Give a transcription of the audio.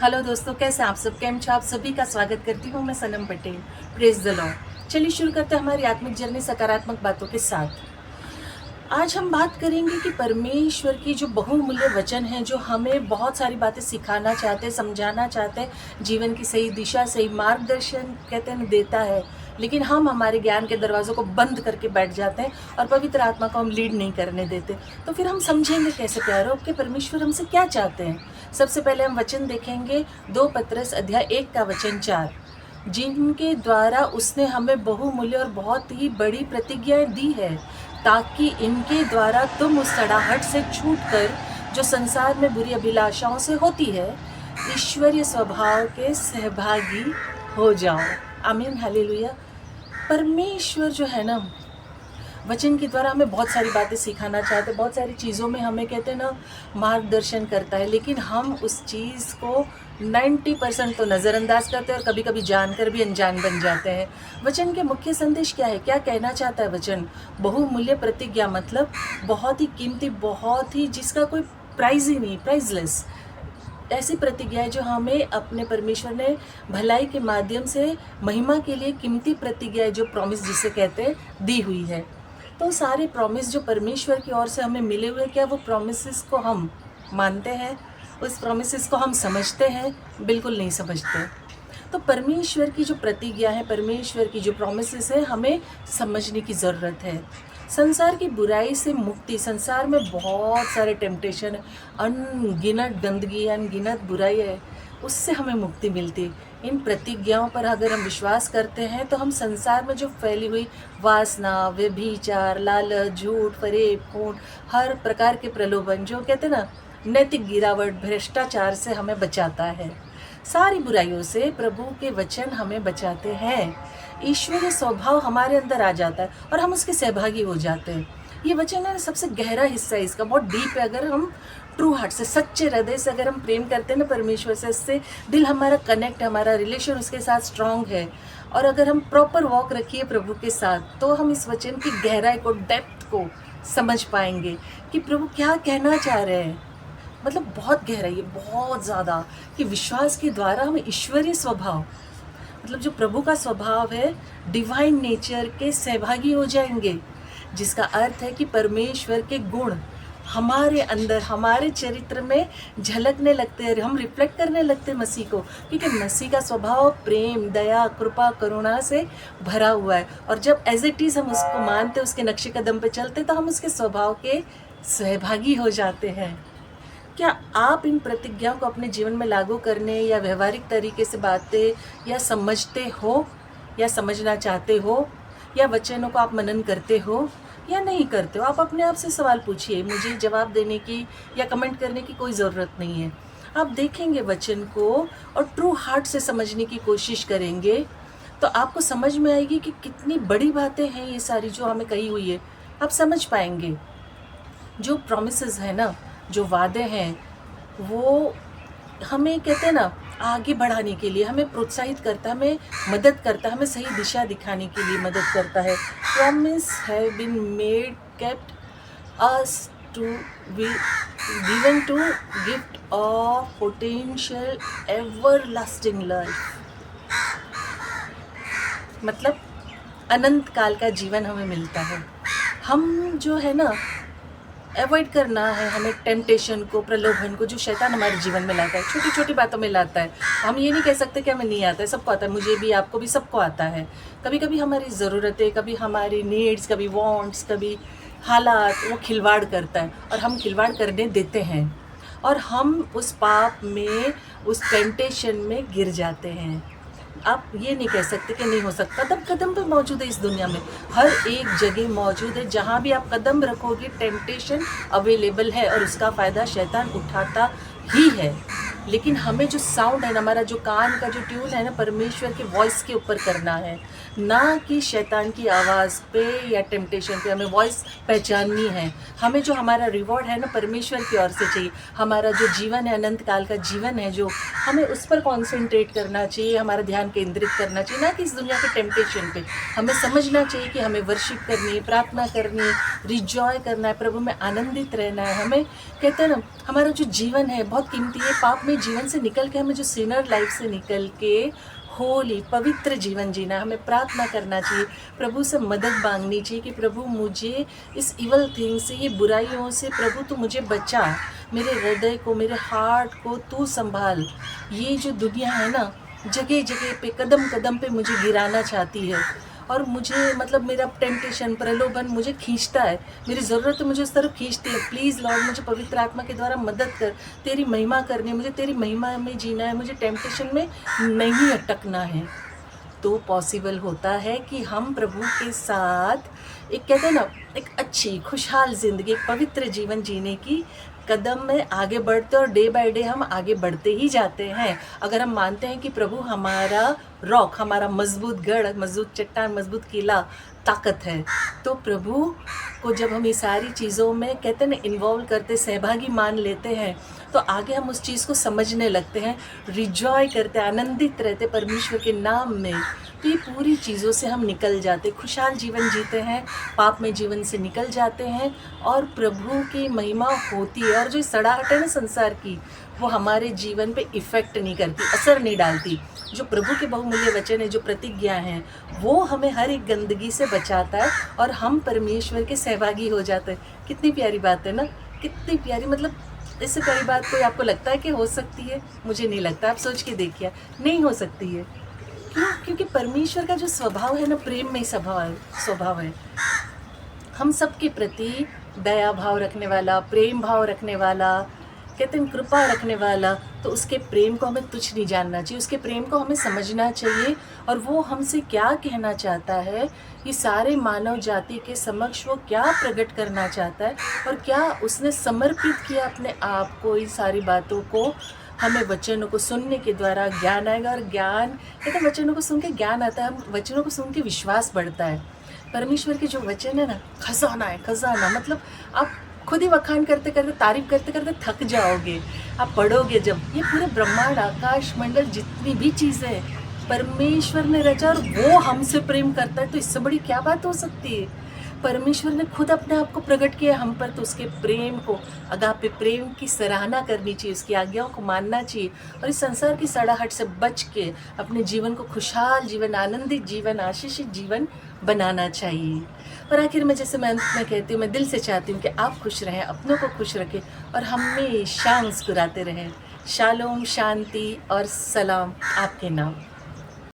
Hello दोस्तों, कैसे आप सब? केम छो आप सभी का स्वागत करती हूँ मैं Sanam Patel. Praise the Lord. चलिए शुरू करते हैं हमारी आत्मिक जर्नी सकारात्मक बातों के साथ। आज हम बात करेंगे कि परमेश्वर की जो बहुमूल्य वचन हैं, जो हमें बहुत सारी बातें सिखाना चाहते हैं, समझाना चाहते हैं, जीवन की सही दिशा, सही मार्गदर्शन कहते हैं देता है। लेकिन हम हमारे ज्ञान के दरवाज़ों को बंद करके बैठ जाते हैं और पवित्र आत्मा को हम लीड नहीं करने देते। तो फिर हम समझेंगे कैसे प्यारों कि परमेश्वर हमसे क्या चाहते हैं। सबसे पहले हम वचन देखेंगे 2 पतरस अध्याय 1 का वचन 4, जिनके द्वारा उसने हमें बहुमूल्य और बहुत ही बड़ी प्रतिज्ञाएं दी है, ताकि इनके द्वारा तुम उस सड़ाहट से छूटकर जो संसार में बुरी अभिलाषाओं से होती है, ईश्वरीय स्वभाव के सहभागी हो जाओ। आमीन, हालेलुया। परमेश्वर जो है ना, वचन के द्वारा हमें बहुत सारी बातें सिखाना चाहते हैं, बहुत सारी चीज़ों में हमें कहते हैं ना मार्गदर्शन करता है, लेकिन हम उस चीज़ को 90% तो नज़रअंदाज करते हैं और कभी कभी जानकर भी अनजान बन जाते हैं। वचन के मुख्य संदेश क्या है, क्या कहना चाहता है वचन? बहुमूल्य प्रतिज्ञा मतलब बहुत ही कीमती, बहुत ही जिसका कोई प्राइस ही नहीं, प्राइसलेस ऐसी प्रतिज्ञा है जो हमें अपने परमेश्वर ने भलाई के माध्यम से महिमा के लिए कीमती प्रतिज्ञा है, जो प्रॉमिस जिसे कहते हैं दी हुई है। तो सारे प्रॉमिस जो परमेश्वर की ओर से हमें मिले हुए, क्या वो प्रॉमिसेस को हम मानते हैं? उस प्रॉमिसेस को हम समझते हैं? बिल्कुल नहीं समझते। तो परमेश्वर की जो प्रतिज्ञा है, परमेश्वर की जो प्रॉमिसेस है, हमें समझने की ज़रूरत है। संसार की बुराई से मुक्ति, संसार में बहुत सारे टेम्पटेशन, अनगिनत गंदगी, अनगिनत बुराई है, उससे हमें मुक्ति मिलती। इन प्रतिज्ञाओं पर अगर हम विश्वास करते हैं तो हम संसार में जो फैली हुई वासना, व्यभिचार, लालच, झूठ, फरेब, खून, हर प्रकार के प्रलोभन, जो कहते हैं ना नैतिक गिरावट, भ्रष्टाचार से हमें बचाता है। सारी बुराइयों से प्रभु के वचन हमें बचाते हैं। ईश्वरीय स्वभाव हमारे अंदर आ जाता है और हम उसके सहभागी हो जाते हैं। ये वचन है सबसे गहरा हिस्सा है इसका, बहुत डीप है। अगर हम ट्रू हार्ट से, सच्चे हृदय से अगर हम प्रेम करते हैं ना परमेश्वर से, इससे दिल हमारा कनेक्ट, हमारा रिलेशन उसके साथ स्ट्रांग है, और अगर हम प्रॉपर वॉक रखिए प्रभु के साथ, तो हम इस वचन की गहराई को, डेप्थ को समझ पाएंगे कि प्रभु क्या कहना चाह रहे हैं। मतलब बहुत गहराई है, बहुत ज़्यादा, कि विश्वास के द्वारा हम ईश्वरीय स्वभाव, मतलब जो प्रभु का स्वभाव है, डिवाइन नेचर के सहभागी हो जाएंगे, जिसका अर्थ है कि परमेश्वर के गुण हमारे अंदर, हमारे चरित्र में झलकने लगते हैं, हम रिफ्लेक्ट करने लगते हैं मसीह को, क्योंकि मसीह का स्वभाव प्रेम, दया, कृपा, करुणा से भरा हुआ है। और जब एज इट इज़ हम उसको मानते, उसके नक्शे कदम पे चलते, तो हम उसके स्वभाव के सहभागी हो जाते हैं। क्या आप इन प्रतिज्ञाओं को अपने जीवन में लागू करने या व्यवहारिक तरीके से बातें या समझते हो, या समझना चाहते हो, या वचनों को आप मनन करते हो या नहीं करते हो? आप अपने आप से सवाल पूछिए। मुझे जवाब देने की या कमेंट करने की कोई ज़रूरत नहीं है। आप देखेंगे वचन को और ट्रू हार्ट से समझने की कोशिश करेंगे, तो आपको समझ में आएगी कि कितनी बड़ी बातें हैं ये सारी जो हमें कही हुई है। आप समझ पाएंगे जो प्रॉमिसेस है ना, जो वादे हैं, वो हमें कहते हैं ना आगे बढ़ाने के लिए हमें प्रोत्साहित करता है, हमें मदद करता है, हमें सही दिशा दिखाने के लिए मदद करता है। Promise have been made, kept us to be given to gift of potential ever lasting life. मतलब अनंत काल का जीवन हमें मिलता है। हम जो है ना, अवॉइड करना है हमें टेम्पटेशन को, प्रलोभन को, जो शैतान हमारे जीवन में लाता है, छोटी छोटी बातों में लाता है। हम ये नहीं कह सकते कि हमें नहीं आता है, सबको आता है, मुझे भी, आपको भी, सबको आता है। कभी कभी हमारी ज़रूरतें, कभी हमारी नीड्स, कभी वांट्स, कभी हालात, वो खिलवाड़ करता है और हम खिलवाड़ करने देते हैं, और हम उस पाप में, उस टेम्पटेशन में गिर जाते हैं। आप ये नहीं कह सकते कि नहीं हो सकता, कदम कदम पे मौजूद है इस दुनिया में, हर एक जगह मौजूद है। जहाँ भी आप कदम रखोगे टेम्पटेशन अवेलेबल है, और उसका फ़ायदा शैतान उठाता ही है। लेकिन हमें जो साउंड है ना, हमारा जो कान का जो ट्यून है ना, परमेश्वर के वॉइस के ऊपर करना है, ना कि शैतान की आवाज़ पे या टेम्पटेशन पे। हमें वॉइस पहचाननी है। हमें जो हमारा रिवॉर्ड है ना, परमेश्वर की ओर से चाहिए। हमारा जो जीवन है, अनंत काल का जीवन है, जो हमें उस पर कॉन्सेंट्रेट करना चाहिए, हमारा ध्यान केंद्रित करना चाहिए, ना कि इस दुनिया के टेम्पटेशन पे। हमें समझना चाहिए कि हमें वर्शिप करनी है, प्रार्थना करनी है, रिजॉय करना है, प्रभु में आनंदित रहना है। हमें कहते हैं ना, हमारा जो जीवन है बहुत कीमती है, पाप में पापमय जीवन से निकल के, हमें जो सिनर लाइफ से निकल के होली पवित्र जीवन जीना, हमें प्रार्थना करना चाहिए, प्रभु से मदद मांगनी चाहिए कि प्रभु मुझे इस इवल थिंग से, ये बुराइयों से प्रभु तू मुझे बचा, मेरे हृदय को, मेरे हार्ट को तू संभाल। ये जो दुनिया है ना, जगह जगह पे, कदम कदम पे मुझे गिराना चाहती है, और मुझे मतलब मेरा टेम्पटेशन, प्रलोभन मुझे खींचता है, मेरी ज़रूरत मुझे उस तरफ खींचती है। प्लीज़ लॉर्ड, मुझे पवित्र आत्मा के द्वारा मदद कर, तेरी महिमा करनी है, मुझे तेरी महिमा में जीना है, मुझे टेम्पटेशन में नहीं अटकना है। तो पॉसिबल होता है कि हम प्रभु के साथ एक, कहते हैं ना, एक अच्छी खुशहाल ज़िंदगी, एक पवित्र जीवन जीने की कदम में आगे बढ़ते, और डे बाय डे हम आगे बढ़ते ही जाते हैं। अगर हम मानते हैं कि प्रभु हमारा रॉक, हमारा मजबूत गढ़, मजबूत चट्टान, मजबूत किला, ताकत है, तो प्रभु को जब हम ये सारी चीज़ों में, कहते हैं ना, इन्वॉल्व करते, सहभागी मान लेते हैं, तो आगे हम उस चीज़ को समझने लगते हैं, रिजॉय करते, आनंदित रहते परमेश्वर के नाम में। तो ये पूरी चीज़ों से हम निकल जाते, खुशहाल जीवन जीते हैं, पाप में जीवन से निकल जाते हैं, और प्रभु की महिमा होती है। और जो सड़ाहट है ना संसार की, वो हमारे जीवन पे इफ़ेक्ट नहीं करती, असर नहीं डालती। जो प्रभु के बहुमूल्य वचन है, जो प्रतिज्ञा हैं, वो हमें हर एक गंदगी से बचाता है, और हम परमेश्वर के सहभागी हो जाते हैं। कितनी प्यारी बात है ना, कितनी प्यारी। मतलब इससे प्यारी बात कोई आपको लगता है कि हो सकती है? मुझे नहीं लगता। आप सोच के देखिए, नहीं हो सकती है। क्यों? क्योंकि परमेश्वर का जो स्वभाव है ना, प्रेम में स्वभाव है। हम सबके प्रति दया भाव रखने वाला, प्रेम भाव रखने वाला, कहते हैं कृपा रखने वाला। तो उसके प्रेम को हमें तुच्छ नहीं जानना चाहिए, उसके प्रेम को हमें समझना चाहिए, और वो हमसे क्या कहना चाहता है, ये सारे मानव जाति के समक्ष वो क्या प्रकट करना चाहता है, और क्या उसने समर्पित किया अपने आप को। इन सारी बातों को हमें वचनों को सुनने के द्वारा ज्ञान आएगा, और ज्ञान, कहते हैं वचनों को सुन के ज्ञान आता है, हम वचनों को सुन के विश्वास बढ़ता है। परमेश्वर के जो वचन है ना, खजाना है, खजाना। मतलब आप खुद ही वखान करते करते, तारीफ करते करते थक जाओगे। आप पढ़ोगे जब, ये पूरे ब्रह्मांड, आकाश मंडल, जितनी भी चीज़ें परमेश्वर ने रचा, और वो हमसे प्रेम करता है, तो इससे बड़ी क्या बात हो सकती है। परमेश्वर ने खुद अपने आप को प्रकट किया हम पर, तो उसके प्रेम को, अगापे प्रेम की सराहना करनी चाहिए, उसकी आज्ञाओं को मानना चाहिए, और इस संसार की सड़ाहट से बच के अपने जीवन को खुशहाल जीवन, आनंदित जीवन, आशीषित जीवन बनाना चाहिए। और आखिर में, जैसे मैं अंत में कहती हूँ, मैं दिल से चाहती हूँ कि आप खुश रहें, अपनों को खुश रखें, और हमेशा मुस्कुराते रहें। शालोम, शांति और सलाम आपके नाम।